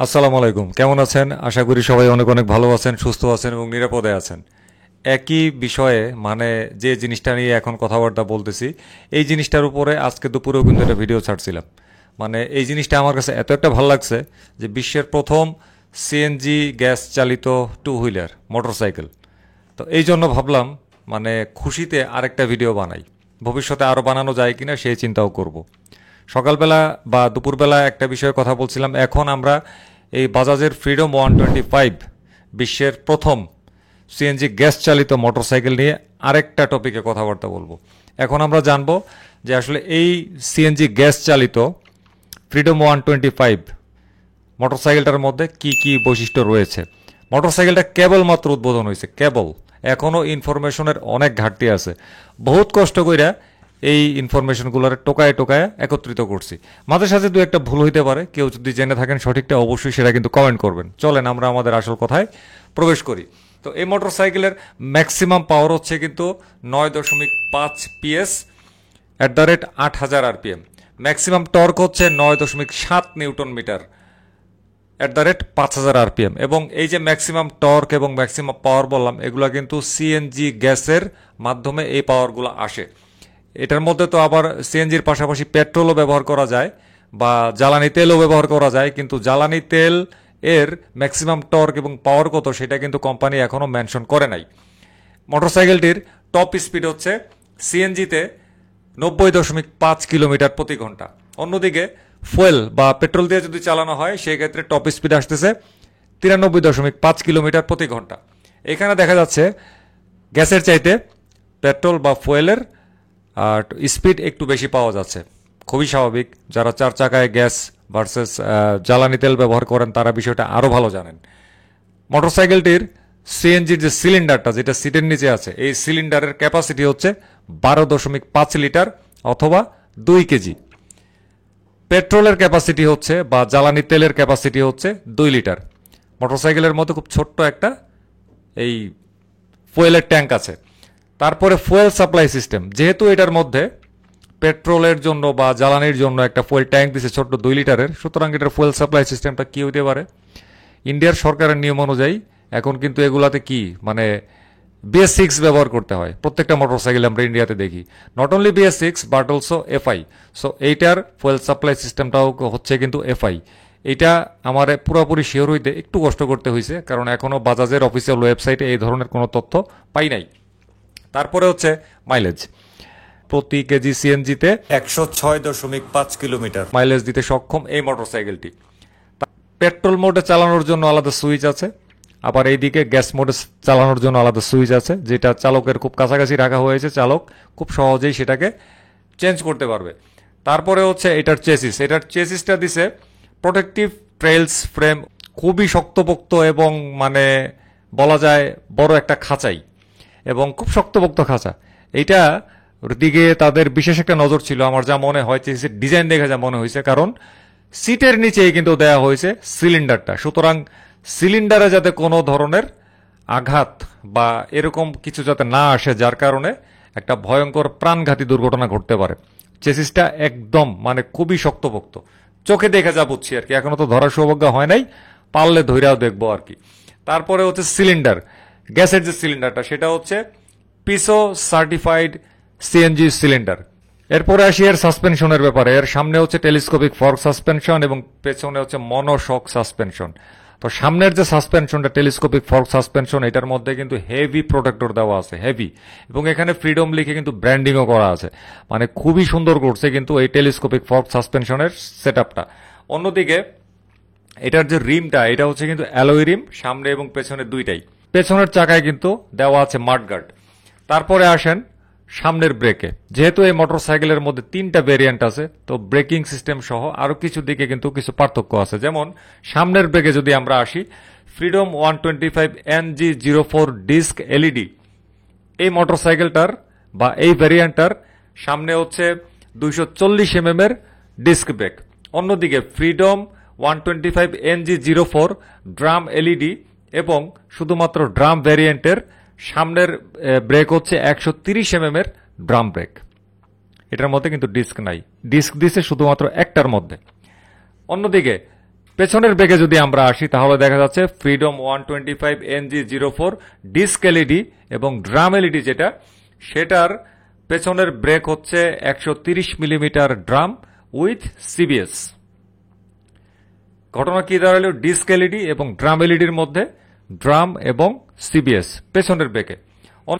আসসালামু আলাইকুম, কেমন আছেন? আশা করি সবাই অনেক অনেক ভালো আছেন, সুস্থ আছেন এবং নিরাপদে আছেন। একই বিষয়ে যে জিনিসটা নিয়ে এখন কথাবার্তা বলতেছি, এই জিনিসটার উপরে আজকে দুপুরেও কিন্তু একটা ভিডিও ছাড়ছিলাম। এই জিনিসটা আমার কাছে এত একটা ভালো লাগছে যে বিশ্বের প্রথম সিএনজি গ্যাস চালিত টু হুইলার মোটরসাইকেল। তো এই জন্য ভাবলাম খুশিতে আরেকটা ভিডিও বানাই। ভবিষ্যতে আরও বানানো যায় কিনা সেই চিন্তাও করব। সকালবেলা বা দুপুরবেলা একটা বিষয়ে কথা বলছিলাম। এখন আমরা এই বাজাজের ফ্রিডম 125 বিশ্বের প্রথম সিএনজি গ্যাস চালিত মোটরসাইকেল নিয়ে আরেকটা টপিকে কথাবার্তা বলবো। এখন আমরা জানবো যে আসলে এই সিএনজি গ্যাস চালিত ফ্রিডম 125 মোটরসাইকেলটার মধ্যে কি কি বৈশিষ্ট্য রয়েছে। মোটরসাইকেলটা কেবলমাত্র উদ্বোধন হয়েছে, কেবল এখনও ইনফরমেশনের অনেক ঘাটতি আছে। বহুত কষ্ট কইরা এই ইনফরমেশনগুলোর টোকায় টোকায় একত্রিত করছি। মাঝে সাঝে দু একটা ভুল হইতে পারে, কেউ যদি জেনে থাকেন সঠিকটা অবশ্যই সেটা কিন্তু কমেন্ট করবেন। চলেন আমরা আমাদের আসল কথায় প্রবেশ করি। তো এই মোটরসাইকেলের ম্যাক্সিমাম পাওয়ার হচ্ছে কিন্তু 9.5 PS @8000 RPM। ম্যাক্সিমাম টর্ক হচ্ছে 9.7 নিউটন মিটার @5000 RPM। এবং এই যে ম্যাক্সিমাম টর্ক এবং ম্যাক্সিমাম পাওয়ার বললাম, এগুলো কিন্তু সিএনজি গ্যাসের মাধ্যমে এই পাওয়ারগুলো আসে। এটার মধ্যে তো আবার সিএনজির পাশাপাশি পেট্রোলও ব্যবহার করা যায় বা জ্বালানি তেলও ব্যবহার করা যায়, কিন্তু জ্বালানি তেল এর ম্যাক্সিমাম টর্ক এবং পাওয়ার কত সেটা কিন্তু কোম্পানি এখনও মেনশন করে নাই। মোটরসাইকেলটির টপ স্পিড হচ্ছে সিএনজিতে 90.5 কিলোমিটার প্রতি ঘন্টা। অন্যদিকে ফুয়েল বা পেট্রোল দিয়ে যদি চালানো হয় সেই ক্ষেত্রে টপ স্পিড আসতেছে 93.5 কিলোমিটার প্রতি ঘন্টা। এখানে দেখা যাচ্ছে গ্যাসের চাইতে পেট্রোল বা ফুয়েলের স্পিড একটু বেশি পাওয়া যাচ্ছে। খুবই স্বাভাবিক, যারা চার চাকায় গ্যাস ভার্সেস জ্বালানি তেল ব্যবহার করেন তারা বিষয়টা আরও ভালো জানেন। মোটরসাইকেলটির সিএনজির যে সিলিন্ডারটা যেটা সিটের নিচে আছে, এই সিলিন্ডারের ক্যাপাসিটি হচ্ছে 12.5 লিটার অথবা 2 কেজি। পেট্রোলের ক্যাপাসিটি হচ্ছে বা জ্বালানি তেলের ক্যাপাসিটি হচ্ছে 2 লিটার। মোটরসাইকেলের মধ্যে খুব ছোট্ট একটা এই ফুয়েলের ট্যাঙ্ক আছে। তারপরে ফুয়েল সাপ্লাই সিস্টেম, যেহেতু এটার মধ্যে পেট্রোলের জন্য বা জ্বালানির জন্য একটা ফুয়েল ট্যাঙ্ক দিছে ছোট্ট 2 লিটারের, সুতরাং এটার ফুয়েল সাপ্লাই সিস্টেমটা কি হইতে পারে? ইন্ডিয়ার সরকারের নিয়ম অনুযায়ী এখন কিন্তু এগুলাতে কি BS6 ব্যবহার করতে হয় প্রত্যেকটা মোটরসাইকেল। আমরা ইন্ডিয়াতে দেখি not only BS6 but also FI। So এইটার ফুয়েল সাপ্লাই সিস্টেমটাও হচ্ছে কিন্তু FI। এটা আমার পুরোপুরি শিওর হইতে একটু কষ্ট করতে হয়েছে, কারণ এখনও বাজাজের অফিসিয়াল ওয়েবসাইটে এই ধরনের কোনো তথ্য পাই নাই। তারপরে হচ্ছে মাইলেজ। প্রতি কেজি সিএনজিতে 106.5 কিলোমিটার মাইলেজ দিতে সক্ষম এই মোটরসাইকেলটি। পেট্রোল মোডে চালানোর জন্য আলাদা সুইচ আছে, আবার এইদিকে গ্যাস মোডে চালানোর জন্য আলাদা সুইচ আছে, যেটা চালকের খুব কাছাকাছি রাখা হয়েছে। চালক খুব সহজেই সেটাকে চেঞ্জ করতে পারবে। তারপরে হচ্ছে এটার চেসিসটা দিছে প্রোটেক্টিভ ট্রেলস ফ্রেম, খুবই শক্তপোক্ত এবং বলা যায় বড় একটা খাঁচাই, এবং খুব শক্তপোক্ত খাঁচা। এইটা দিকে তাদের বিশেষ একটা নজর ছিল আমার যা মনে হয়, চেসিসের ডিজাইন দেখে যা মনে হয়েছে, কারণ সিটের নিচেই কিন্তু দেয়া হয়েছে সিলিন্ডারটা। সুতরাং সিলিন্ডারে যাতে কোনো ধরনের আঘাত বা এরকম কিছু যাতে না আসে, যার কারণে একটা ভয়ঙ্কর প্রাণঘাতী দুর্ঘটনা ঘটতে পারে। চেসিসটা একদম খুবই শক্তপোক্ত, চোখে দেখে যা বুঝছি আর কি, এখনো তো ধরার সৌভাগ্য হয় নাই, পারলে ধৈরাও দেখবো আর কি। তারপরে হচ্ছে সিলিন্ডার, গ্যাসের যে সিলিন্ডারটা সেটা হচ্ছে পিসো সার্টিফাইড সিএনজি সিলিন্ডার। এরপরে আসি এর সাসপেনশনের ব্যাপারে। এর সামনে হচ্ছে টেলিস্কোপিক ফর্ক সাসপেনশন এবং পেছনে হচ্ছে মনোশক সাসপেনশন। তো সামনের যে সাসপেনশনটা টেলিস্কোপিক ফর্ক সাসপেনশন, এটার মধ্যে কিন্তু হেভি প্রোটেক্টর দেওয়া আছে, হেভি। এবং এখানে ফ্রিডম লিখে কিন্তু ব্র্যান্ডিংও করা আছে, খুবই সুন্দর করছে কিন্তু এই টেলিস্কোপিক ফর্ক সাসপেনশনের সেটআপটা। অন্যদিকে এটার যে রিমটা, এটা হচ্ছে কিন্তু অ্যালয় রিম, সামনে এবং পেছনে দুইটাই। পেছনের চাকায় কিন্তু দেওয়া আছে মাডগার্ড। তারপরে আসেন সামনের ব্রেকে। যেহেতু এই মোটরসাইকেলের মধ্যে 3টা ভেরিয়েন্ট আছে, তো ব্রেকিং সিস্টেম সহ আরো কিছু দিকে কিন্তু কিছু পার্থক্য আছে। যেমন সামনের ব্রেকে যদি আমরা আসি, ফ্রিডম 125 NG04 ডিস্ক এলইডি এই মোটরসাইকেলটার বা এই ভেরিয়েন্টটার সামনে হচ্ছে 240 mm এর ডিস্ক ব্রেক। অন্যদিকে ফ্রিডম 125 NG04 ড্রাম এলইডি এবং শুধুমাত্র ড্রাম ভেরিয়েন্টের সামনের ব্রেক হচ্ছে 130 mm এর ড্রাম ব্রেক। এটার মধ্যে কিন্তু ডিস্ক নাই, ডিস্ক দিছে শুধুমাত্র একটার মধ্যে। অন্যদিকে পেছনের বেগে যদি আমরা আসি তাহলে দেখা যাচ্ছে ফ্রিডম 125 NG04 ডিস্ক এলইডি এবং ড্রাম এলইডি যেটা, সেটার পেছনের ব্রেক হচ্ছে 130 মিলিমিটার ড্রাম উইথ সিবিএস। ঘটনা কি দাঁড়ালো, ডিস্ক এলইডি এবং ড্রাম এলইডির মধ্যে ড্রাম এবং সিবিএস পেছনের ব্রেকে।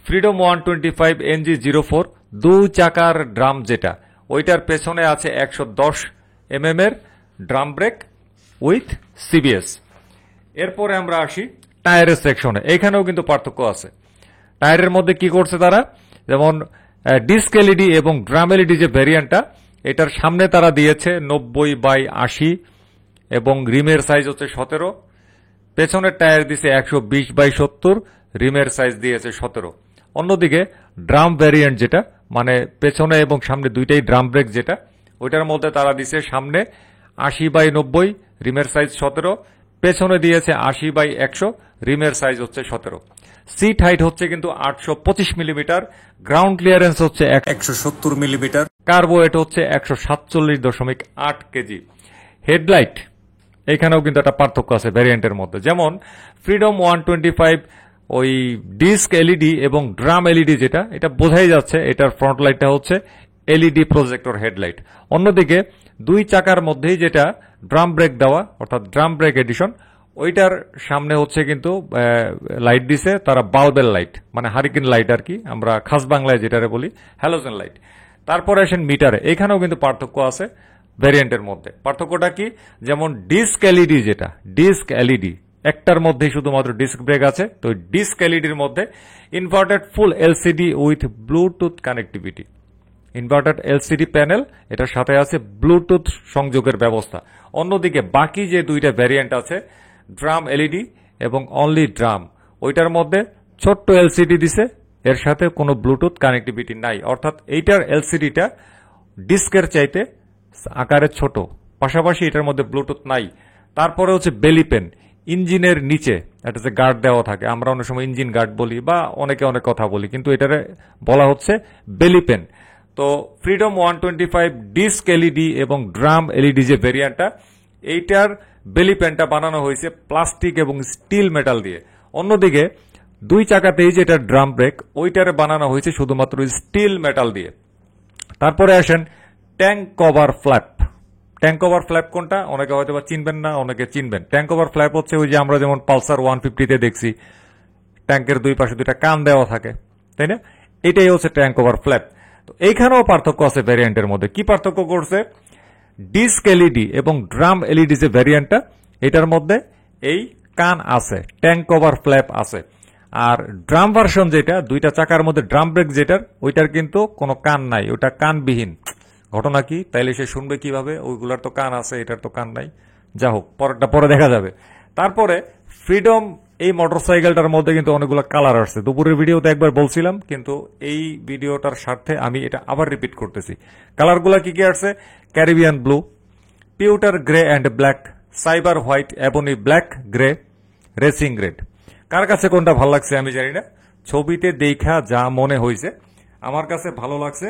ফ্রিডম 125 NG04 দুই চাকার ড্রাম যেটা, ওইটার পেছনে আছে 110 mm এর ড্রাম ব্রেক উইথ সিবিএস। এরপরে আমরা আসি টায়ারের সেকশনে, এখানেও কিন্তু পার্থক্য আছে। টায়ারের মধ্যে কি করছে তারা, যেমন ডিস্ক এলইডি এবং ড্রাম এলইডি যে ভ্যারিয়েন্টটা, এটার সামনে তারা দিয়েছে 90/80 এবং রিমের সাইজ হচ্ছে 17। পেছনের টায়ার দিয়েছে 120/70, রিমের সাইজ দিয়েছে 17। অন্যদিকে ড্রাম ভ্যারিয়েন্ট যেটা, মানে পেছনে এবং সামনে দুইটাই ড্রাম ব্রেক যেটা, ওইটার মধ্যে তারা দিয়েছে সামনে 80/90, রিমের সাইজ 17, পেছনে দিয়েছে 80/100, রিমের সাইজ হচ্ছে 17। সিট হাইট হচ্ছে কিন্তু 825 মিলিমিটার, গ্রাউন্ড ক্লিয়ারেন্স হচ্ছে 170 মিলিমিটার, কার্বো ওয়েট হচ্ছে 147.8 কেজি। হেডলাইট, এখানেও কিন্তু একটা পার্থক্য আছে ভ্যারিয়েন্টের মধ্যে। যেমন ফ্রিডম 125 ওই ডিস্ক এলইডি এবং ড্রাম এলইডি যেটা, এটা বোঝাই যাচ্ছে এটার ফ্রন্ট লাইটটা হচ্ছে এলইডি প্রজেক্টর হেডলাইট। অন্যদিকে দুই চাকার মধ্যেই যেটা ড্রাম ব্রেক দেওয়া, অর্থাৎ ড্রাম ব্রেক এডিশন, ওইটার সামনে হচ্ছে কিন্তু লাইট দিছে তারা বাল্বের লাইট, মানে হারিকেন লাইট আর কি, আমরা খাস বাংলায় যেটারে বলি হ্যালোজেন লাইট। তারপরে আসেন মিটারে, এখানেও কিন্তু পার্থক্য আছে ভ্যারিয়েন্টের মধ্যে। পার্থক্যটা কি, যেমন ডিস্ক এলইডি যেটা, ডিস্ক এলইডি একটার মধ্যেই শুধুমাত্র ডিস্ক ব্রেক আছে, তো ডিস্ক এলইডির মধ্যে inverted full LCD with Bluetooth connectivity, inverted LCD panel, এটার সাথে আছে ব্লুটুথ সংযোগের ব্যবস্থা। অন্যদিকে বাকি যে দুইটা ভ্যারিয়েন্ট আছে ড্রাম এলইডি এবং অনলি ড্রাম, ওইটার মধ্যে ছোট্ট এলসিডি দিছে, এর সাথে কোনো ব্লুটুথ কানেক্টিভিটি নাই, অর্থাৎ এইটার এলসিডিটা ডিস্কের চাইতে আকারে ছোট, পাশাপাশি এটার মধ্যে ব্লুটুথ নাই। তারপরে হচ্ছে বেলি পেন, ইঞ্জিনের নিচে একটা যে গার্ড দেওয়া থাকে, আমরা অনেক সময় ইঞ্জিন গার্ড বলি বা অনেকে অনেক কথা বলি, কিন্তু এটারে বলা হচ্ছে বেলি পেন। তো ফ্রিডম 125 ডিস্ক এলইডি এবং ড্রাম এলইডি যে ভেরিয়েন্টটা, এইটার বেলি পেনটা বানানো হয়েছে প্লাস্টিক এবং স্টিল মেটাল দিয়ে। অন্যদিকে দুই চাকাতেই যেটা ড্রাম ব্রেক, ওইটারে বানানো হয়েছে শুধুমাত্র স্টিল মেটাল দিয়ে। তারপরে আসেন tank cover flap. Tank cover flap কোনটা, অনেকে হয়তো বা চিনবেন না, অনেকে চিনবেন। ট্যাঙ্ক কভার ফ্ল্যাপ হচ্ছে ওই যে আমরা যেমন পালসার 150-তে দেখছি ট্যাঙ্কের দুই পাশে দুইটা কান দেওয়া থাকে, তাই না? এটাই হচ্ছে ট্যাঙ্ক কভার ফ্ল্যাপ। তো এইখানেও পার্থক্য আছে ভ্যারিয়েন্টের মধ্যে। কি পার্থক্য করছে, ডিস্ক এলইডি এবং ড্রাম এলইডি যে ভ্যারিয়েন্টটা, এটার মধ্যে এই কান আছে, ট্যাঙ্ক কভার ফ্ল্যাপ আছে। আর ড্রাম ভার্সন যেটা, দুইটা চাকার মধ্যে ড্রাম ব্রেক যেটার, ওইটার কিন্তু কোনো কান নাই, ওইটা কানবিহীন। ঘটনা কি, তাইলে সে শুনবে কিভাবে, ওইগুলার তো কান আছে, এটার তো কান নাই। যা হোক, পরেরটা পরে দেখা যাবে। তারপরে ফ্রিডম এই মোটরসাইকেলটার মধ্যে কিন্তু অনেকগুলো কালার আসছে। দুপুরের ভিডিওতে একবার বলছিলাম, কিন্তু এই ভিডিওটার স্বার্থে আমি এটা আবার রিপিট করতেছি। কালারগুলা কি কি আসছে, Caribbean blue, pewter grey and black, cyber white, ebony black, grey, racing red. কার কাছে কোনটা ভালো লাগছে আমি জানি না, ছবিতে দেখা যা মনে হয়েছে আমার কাছে ভালো লাগছে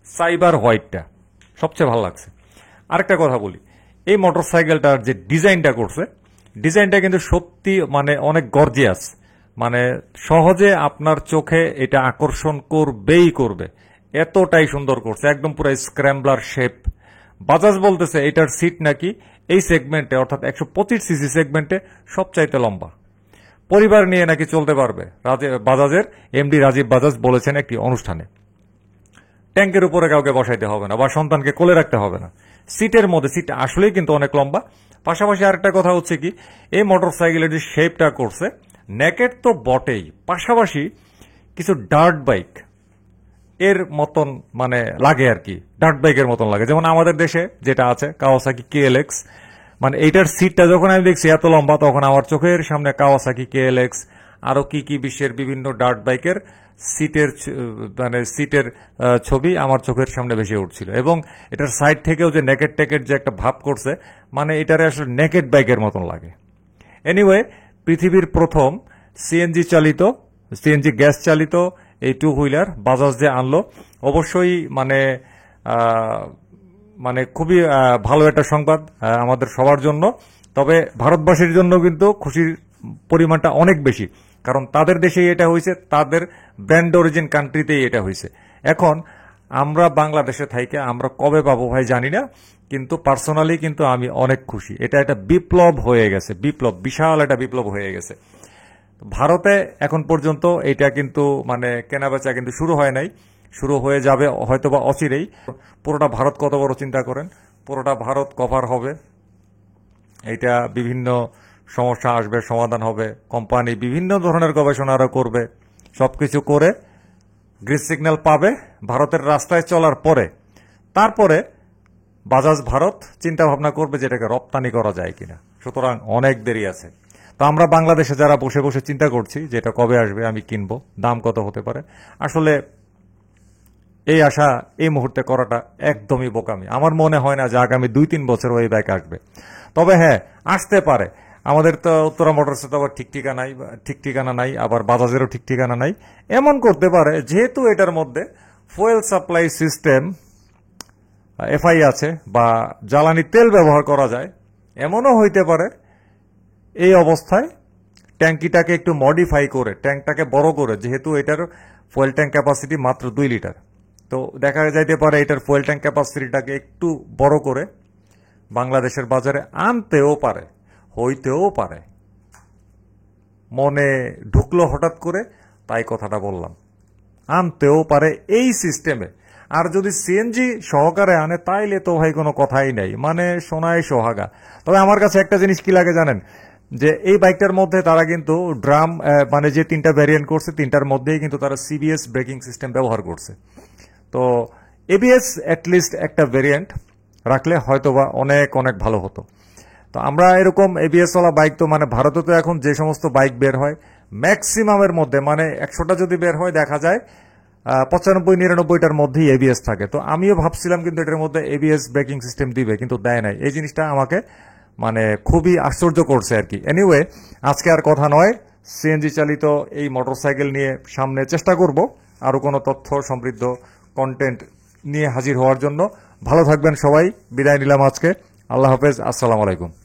সাইবার হোয়াইটটা সবচেয়ে ভালো লাগছে। আরেকটা কথা বলি, এই মোটরসাইকেলটার যে ডিজাইনটা করছে, ডিজাইনটা কিন্তু সত্যি মানে অনেক গর্জিয়াস, মানে সহজে আপনার চোখে এটা আকর্ষণ করবেই করবে, এতটাই সুন্দর করছে, একদম পুরো স্ক্র্যাম্বলার শেপ। বাজাজ বলতেছে এটার সিট নাকি এই সেগমেন্টে, অর্থাৎ 125 সিসি সেগমেন্টে সবচাইতে লম্বা। পরিবার নিয়ে নাকি চলতে পারবে, বাজাজের এমডি রাজীব বাজাজ বলেছেন একটি অনুষ্ঠানে। ট্যাঙ্কের উপরে কাউকে বসাইতে হবে না বা সন্তানকে কোলে রাখতে হবে না। সিটের মধ্যে, সিটটা আসলেই কিন্তু অনেক লম্বা। পাশাপাশি আরেকটা কথা হচ্ছে কি, এই মোটরসাইকেলের যে শেপটা করছে, নেকেড তো বটেই, পাশাপাশি কিছু ডার্ট বাইক এর মতন মানে লাগে আর কি, ডার্ট বাইকের মতন লাগে। যেমন আমাদের দেশে যেটা আছে কাওয়াসাকি কেএলএক্স, মানে এইটার সিটটা যখন আমি দেখছি এত লম্বা, তখন আমার চোখের সামনে কাওয়াসাকি কেএলএক্স, আরো কি কি বিশ্বের বিভিন্ন ডার্ট বাইকের সিটের ছবি আমার চোখের সামনে ভেসে উঠছিল। এবং এটার সাইড থেকেও যে নেকেড টেকেড যে একটা ভাব করছে, মানে এটারে আসলে নেকেড বাইকের মতন লাগে। এনিওয়ে, পৃথিবীর প্রথম সিএনজি গ্যাস চালিত এই টু হুইলার বাজাজ যে আনলো, অবশ্যই মানে খুবই ভালো একটা সংবাদ আমাদের সবার জন্য। তবে ভারতবাসীর জন্য কিন্তু খুশির পরিমাণটা অনেক বেশি, কারণ তাদের দেশেই এটা হয়েছে, তাদের ব্র্যান্ড অরিজিন কান্ট্রিতেই এটা হয়েছে। এখন আমরা বাংলাদেশে থাইকে আমরা কবে পাবো ভাই জানি না, কিন্তু পার্সোনালি কিন্তু আমি অনেক খুশি। এটা একটা বিপ্লব হয়ে গেছে, বিপ্লব, বিশাল একটা বিপ্লব হয়ে গেছে। ভারতে এখন পর্যন্ত এটা কিন্তু মানে কেনাবেচা কিন্তু শুরু হয় নাই, শুরু হয়ে যাবে হয়তোবা অচিরেই। পুরোটা ভারত কত বড় চিন্তা করেন, পুরোটা ভারত কভার হবে, এটা বিভিন্ন সমস্যা আসবে, সমাধান হবে, কোম্পানি বিভিন্ন ধরনের গবেষণা আরো করবে, সবকিছু করে গ্রিন সিগন্যাল পাবে ভারতের রাস্তায় চলার পরে, তারপরে বাজাজ ভারত চিন্তা ভাবনা করবে যে এটাকে রপ্তানি করা যায় কিনা। সুতরাং অনেক দেরি আছে। তো আমরা বাংলাদেশে যারা বসে বসে চিন্তা করছি যে এটা কবে আসবে, আমি কিনবো, দাম কত হতে পারে, আসলে এই আশা এই মুহূর্তে করাটা একদমই বোকামি। আমার মনে হয় না যে আগামী 2-3 বছর ওই বাইক আসবে। তবে হ্যাঁ, আসতে পারে। আমাদের তো উত্তরা মোটরসে তো আবার ঠিক ঠিকানা নাই, আবার বাজাজেরও ঠিক ঠিকানা নাই। এমন করতে পারে যেহেতু এটার মধ্যে ফুয়েল সাপ্লাই সিস্টেম এফআই আছে বা জ্বালানি তেল ব্যবহার করা যায়, এমনও হইতে পারে এই অবস্থায় ট্যাঙ্কিটাকে একটু মডিফাই করে, ট্যাঙ্কটাকে বড় করে, যেহেতু এটার ফুয়েল ট্যাঙ্ক ক্যাপাসিটি মাত্র 2 লিটার, তো দেখা যাইতে পারে এটার ফুয়েল ট্যাঙ্ক ক্যাপাসিটিটাকে একটু বড় করে বাংলাদেশের বাজারে আনতেও পারে, হইতেও পারে। মনে ঢুকলো হঠাৎ করে, তাই কথাটা বললাম, আনতেও পারে এই সিস্টেমে। আর যদি সিএনজি সহকারে আনে তাইলে তো ভাই কোনো কথাই নাই, মানে সোনায় সোহাগা। তবে আমার কাছে একটা জিনিস কি লাগে জানেন, যে এই বাইকটার মধ্যে তারা কিন্তু ড্রাম মানে যে 3টা ভ্যারিয়েন্ট করছে, 3টার মধ্যেই কিন্তু তারা সিবিএস ব্রেকিং সিস্টেম ব্যবহার করছে। তো এবিএস অ্যাটলিস্ট একটা ভ্যারিয়েন্ট রাখলে হয়তোবা অনেক অনেক ভালো হতো। তো আমরা এরকম এবিএস ওয়ালা বাইক তো মানে ভারতে তো এখন যে সমস্ত বাইক বের হয় ম্যাক্সিমামের মধ্যে মানে 100টা যদি বের হয় দেখা যায় 95-99টার মধ্যেই এবিএস থাকে। তো আমিও ভাবছিলাম কিন্তু এটার মধ্যে এবিএস ব্রেকিং সিস্টেম দিবে, কিন্তু দেয় নাই। এই জিনিসটা আমাকে মানে খুবই আশ্চর্য করছে আর কি। এনিওয়ে, আজকে আর কথা নয়, সিএনজি চালিত এই মোটরসাইকেল নিয়ে সামনে চেষ্টা করব আরো কোনো তথ্য সমৃদ্ধ কন্টেন্ট নিয়ে হাজির হওয়ার জন্য। ভালো থাকবেন সবাই, বিদায় নিলাম আজকে। আল্লাহ হাফেজ, আসসালামু আলাইকুম।